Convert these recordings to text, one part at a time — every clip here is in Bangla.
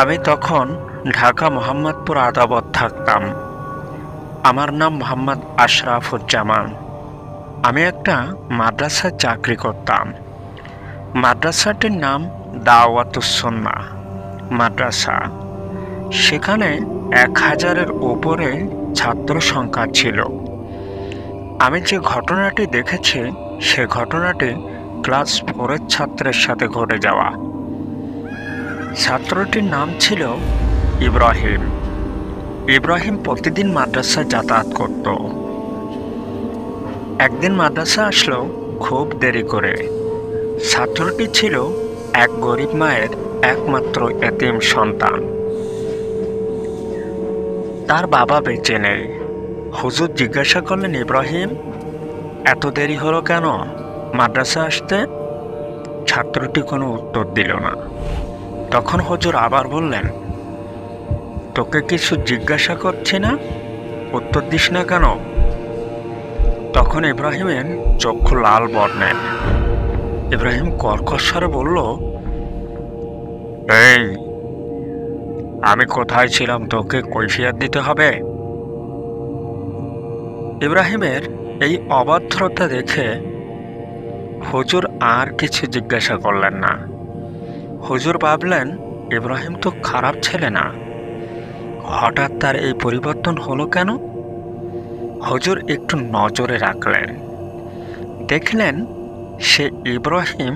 আমি তখন ঢাকা মোহাম্মদপুর আদাবত থাকতাম। আমার নাম মোহাম্মদ আশরাফুজ্জামান। আমি একটা মাদ্রাসায় চাকরি করতাম। মাদ্রাসাটির নাম দাওয়াতুস সুন্নাহ মাদ্রাসা। সেখানে 1000-এর উপরে ছাত্র সংখ্যা ছিল। আমি যে ঘটনাটি দেখেছি সে ঘটনাটি ক্লাস 4-এর ছাত্রের সাথে ঘটে যাওয়া। ছাত্রটির নাম ছিল ইব্রাহিম। ইব্রাহিম প্রতিদিন মাদ্রাসায় যাতায়াত করত। একদিন মাদ্রাসা আসলো খুব দেরি করে। ছাত্রটি ছিল এক গরিব মায়ের একমাত্র এতিম সন্তান। তার বাবা বেঁচে নেই। হুজুর জিজ্ঞাসা করলেন, ইব্রাহিম, এত দেরি হলো কেন মাদ্রাসা আসতে? ছাত্রটি কোনো উত্তর দিল না। তখন হুজুর আবার বললেন, তোকে কিছু জিজ্ঞাসা করছি না, উত্তর দিস না কেন? তখন ইব্রাহিমের চক্ষু লাল বর্ণের। ইব্রাহিম কর্কশ স্বরে বলল, এই, আমি কোথায় ছিলাম তোকে কৈফিয়ত দিতে হবে? ইব্রাহিমের এই অবাধ্যতা দেখে হুজুর আর কিছু জিজ্ঞাসা করলেন না। হুজুর ভাবলেন, ইব্রাহিম তো খারাপ ছেলে না, হঠাৎ তার এই পরিবর্তন হলো কেন? হুজুর একটু নজরে রাখলেন। দেখলেন সে ইব্রাহিম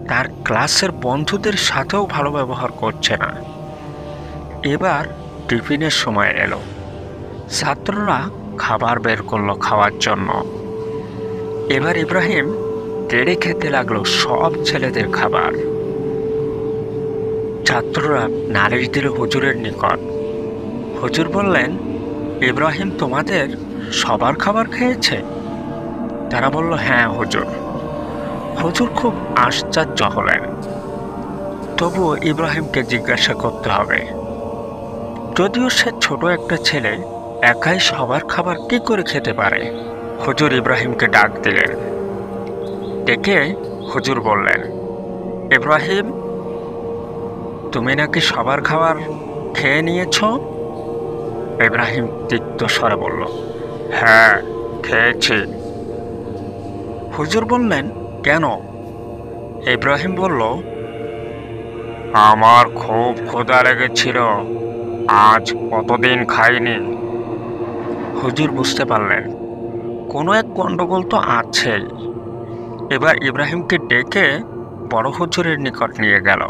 তার ক্লাসের বন্ধুদের সাথেও ভালো ব্যবহার করছে না। এবার টিফিনের সময় এলো। ছাত্ররা খাবার বের করলো খাওয়ার জন্য। এবার ইব্রাহিম কেড়ে খেতে লাগলো সব ছেলেদের খাবার। ছাত্ররা নালিশ দিল হুজুরের নিকট। হুজুর বললেন, ইব্রাহিম তোমাদের সবার খাবার খেয়েছে? তারা বলল, হ্যাঁ হুজুর। হুজুর খুব আশ্চর্য হলেন। তবুও ইব্রাহিমকে জিজ্ঞাসা করতে হবে। যদিও সে ছোট একটা ছেলে, একাই সবার খাবার কি করে খেতে পারে? হুজুর ইব্রাহিমকে ডাক দিলেন। ডেকে হুজুর বললেন, ইব্রাহিম, তুমি নাকি সবার খাবার খেয়ে নিয়েছ? ইব্রাহিম তিক্ত স্বরে বলল, হ্যাঁ, খেয়েছি। হুজুর বললেন, কেন? ইব্রাহিম বলল, আমার খুব ক্ষুধা লেগেছিল, আজ কতদিন খাইনি। হুজুর বুঝতে পারলেন কোনো এক গন্ডগোল তো আছেই। এবার ইব্রাহিমকে ডেকে বড় হুজুরের নিকট নিয়ে গেল।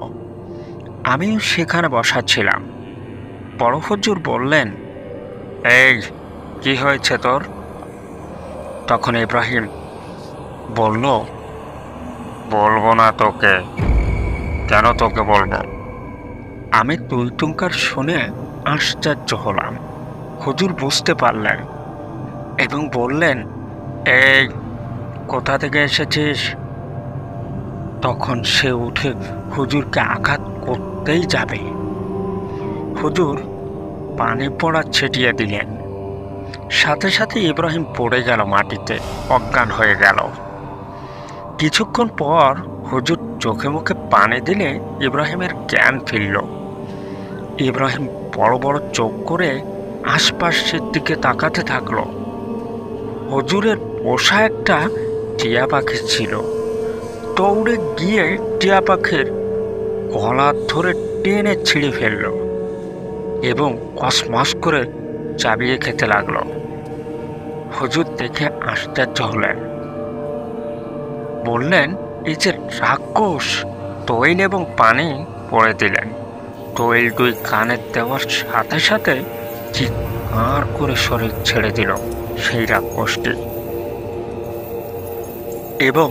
আমিও সেখানে বসা ছিলাম। বড় হুজুর বললেন, এই, কি হয়েছে তোর? তখন ইব্রাহিম বলল, বলবো না তোকে। কেন তোকে বলবো? আমি তুলতুঙ্কার শুনে আশ্চর্য হলাম। হুজুর বুঝতে পারলেন এবং বললেন, এই, কোথা থেকে এসেছিস? তখন সে উঠে হুজুরকে আঘাত করতেই যাবে। হুজুর পানি পড়া ছিটিয়ে দিলেন। সাথে সাথে ইব্রাহিম পড়ে গেল মাটিতে, অজ্ঞান হয়ে গেল। কিছুক্ষণ পর হুজুর চোখে মুখে পানি দিলে ইব্রাহিমের জ্ঞান ফিরল। ইব্রাহিম বড় বড় চোখ করে আশপাশের দিকে তাকাতে থাকলো। হুজুরের পোষা একটা টিয়া পাখি ছিল। দৌড়ে গিয়ে টিয়া পাখির গলা ধরে টেনে ছিঁড়ে ফেলল এবং কসমস করে চাবিয়ে খেতে লাগলো। হুজুর দেখে আশ্চর্য হলেন। বললেন, এই যে রাক্ষস! তৈল এবং পানি পড়ে দিলেন। তৈল দুই কানে দেওয়ার সাথে সাথে চিৎকার করে শরীর ছেড়ে দিল সেই রাক্ষসটি এবং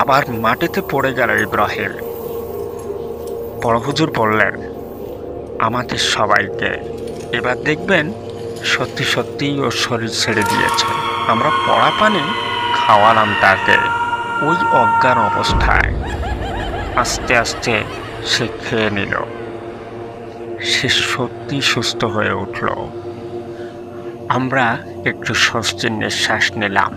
আবার মাটিতে পড়ে গেল ইব্রাহিম। বড় হুজুর বললেন, আমাদের সবাইকে এবার দেখবেন সত্যি সত্যিই ওর শরীর ছেড়ে দিয়েছে। আমরা পড়া পানি খাওয়ালাম তাকে ওই অজ্ঞান অবস্থায়। আস্তে আস্তে সে খেয়ে নিল। সে সত্যি সুস্থ হয়ে উঠল। আমরা একটু স্বস্তির নিঃশ্বাস নিলাম।